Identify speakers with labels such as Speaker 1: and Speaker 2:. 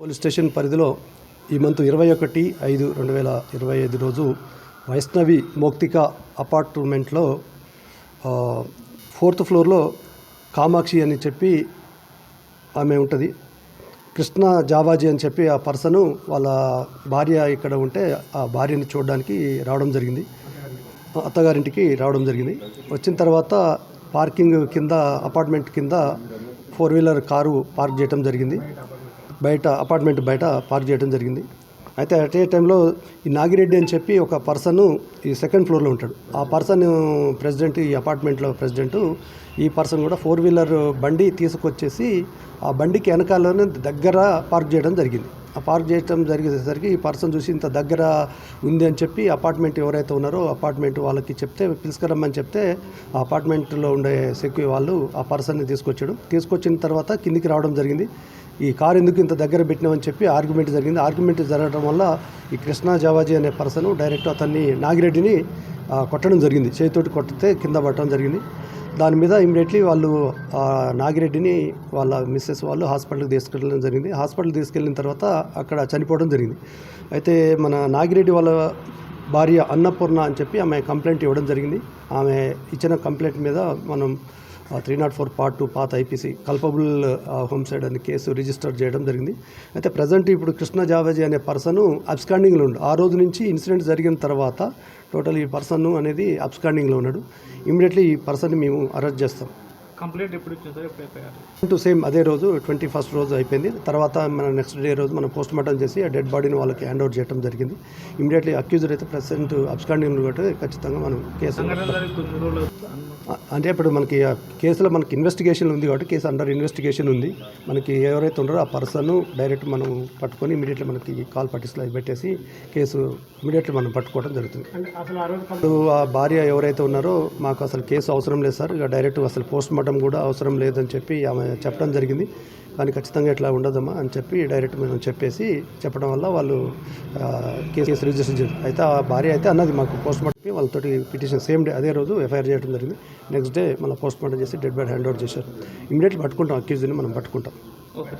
Speaker 1: Police station పరిధిలో ఈ month 21/5/2025 రోజు వైష్ణవి మౌక్తిక అపార్ట్మెంట్లో 4th ఫ్లోర్లో కామాక్షి అని చెప్పి ఆమె ఉంటుంది. కృష్ణ జావాజీ అని చెప్పి ఆ పర్సను వాళ్ళ భార్య ఇక్కడ ఉంటే ఆ భార్యని చూడడానికి రావడం జరిగింది. అత్తగారింటికి రావడం జరిగింది. వచ్చిన తర్వాత పార్కింగ్ కింద అపార్ట్మెంట్ కింద 4-వీలర్ కారు పార్క్ చేయడం జరిగింది. బయట అపార్ట్మెంట్ బయట పార్క్ చేయడం జరిగింది. అయితే అట్ ఏ టైంలో ఈ నాగిరెడ్డి అని చెప్పి ఒక పర్సన్ ఈ 2nd ఫ్లోర్లో ఉంటాడు. ఆ పర్సన్ ప్రెసిడెంట్, ఈ అపార్ట్మెంట్లో ప్రెసిడెంట్. ఈ పర్సన్ కూడా 4-వీలర్ బండి తీసుకొచ్చేసి ఆ బండికి వెనకాలనే దగ్గర పార్క్ చేయడం జరిగింది. ఆ పార్క్ చేయడం జరిగేసరికి ఈ పర్సన్ చూసి ఇంత దగ్గర ఉంది అని చెప్పి అపార్ట్మెంట్ ఎవరైతే ఉన్నారో అపార్ట్మెంట్ వాళ్ళకి చెప్తే పిలుచుకురమ్మని చెప్తే ఆ అపార్ట్మెంట్లో ఉండే సెక్యూరిటీ వాళ్ళు ఆ పర్సన్ని తీసుకొచ్చిన తర్వాత కిందికి రావడం జరిగింది. ఈ కారు ఎందుకు ఇంత దగ్గర పెట్టినామని చెప్పి ఆర్గ్యుమెంట్ జరిగింది. ఆర్గ్యుమెంట్ జరగడం వల్ల ఈ కృష్ణ జావాజీ అనే పర్సన్ డైరెక్ట్ అతన్ని నాగిరెడ్డిని కొట్టడం జరిగింది. చేతితోటి కొట్టితే కింద పట్టడం జరిగింది. దాని మీద ఇమ్మీడియట్లీ వాళ్ళు నాగిరెడ్డిని వాళ్ళ మిస్సెస్ వాళ్ళు హాస్పిటల్కి తీసుకెళ్ళడం జరిగింది. హాస్పిటల్కి తీసుకెళ్ళిన తర్వాత అక్కడ చనిపోవడం జరిగింది. అయితే మన నాగిరెడ్డి వాళ్ళ భార్య అన్నపూర్ణ అని చెప్పి ఆమె కంప్లైంట్ ఇవ్వడం జరిగింది. ఆమె ఇచ్చిన కంప్లైంట్ మీద మనం 304 Part 2 పాత ఐపీసీ కల్పబుల్ హోమ్సైడ్ అనే కేసు రిజిస్టర్ చేయడం జరిగింది. అయితే ప్రజెంట్ ఇప్పుడు కృష్ణ జావాజీ అనే పర్సను అబ్స్కాండింగ్లో ఉండు. ఆ రోజు నుంచి ఇన్సిడెంట్ జరిగిన తర్వాత టోటల్ ఈ పర్సన్ అనేది అబ్స్కాండింగ్లో ఉన్నాడు. ఇమ్మీడియట్లీ ఈ పర్సన్ని మేము అరెస్ట్ చేస్తాం.
Speaker 2: కంప్లైంట్ ఎప్పుడు ఇచ్చారు?
Speaker 1: సేమ్ అదే రోజు 21st రోజు అయిపోయింది. తర్వాత మన నెక్స్ట్ డే రోజు మనం పోస్ట్ మార్టం చేసి ఆ డెడ్ బాడీని వాళ్ళకి హ్యాండ్ ఓవర్ చేయడం జరిగింది. ఇమీడియట్లీ అక్యూజర్ అయితే ప్రెసెంట్ అబ్స్కాండింగ్ కాబట్టి ఖచ్చితంగా మనం కేసు అంటే ఇప్పుడు మనకి కేసులో మనకి ఇన్వెస్టిగేషన్ ఉంది కాబట్టి కేసు అండర్ ఇన్వెస్టిగేషన్ ఉంది. మనకి ఎవరైతే ఉన్నారో ఆ పర్సన్ డైరెక్ట్ మనం పట్టుకొని ఇమీడియట్లీ మనకి కాల్ పట్టిస్లో పెట్టేసి కేసు ఇమీడియట్లీ మనం పట్టుకోవడం జరుగుతుంది. ఆ భార్య ఎవరైతే ఉన్నారో మాకు అసలు కేసు అవసరం లేదు సార్, ఇక డైరెక్ట్ అసలు పోస్ట్ మార్టం కూడా అవసరం లేదని చెప్పి ఆమె చెప్పడం జరిగింది. కానీ ఖచ్చితంగా ఇట్లా ఉండదమ్మా అని చెప్పి డైరెక్ట్ మేము చెప్పడం వల్ల వాళ్ళు కేసు రిజిస్టర్ చేశారు. అయితే ఆ భార్య అయితే అన్నది మాకు పోస్ట్ మార్టం వాళ్ళతోటి పిటిషన్ సేమ్ డే అదే రోజు ఎఫ్ఐఆర్ చేయడం జరిగింది. నెక్స్ట్ డే మళ్ళీ పోస్ట్ మార్టం చేసి డెడ్ బాడీ హ్యాండ్ ఓవర్ చేశారు. ఇమీడియట్లీ పట్టుకుంటాం, అక్యూజ్ని మనం పట్టుకుంటాం.
Speaker 2: ఓకే.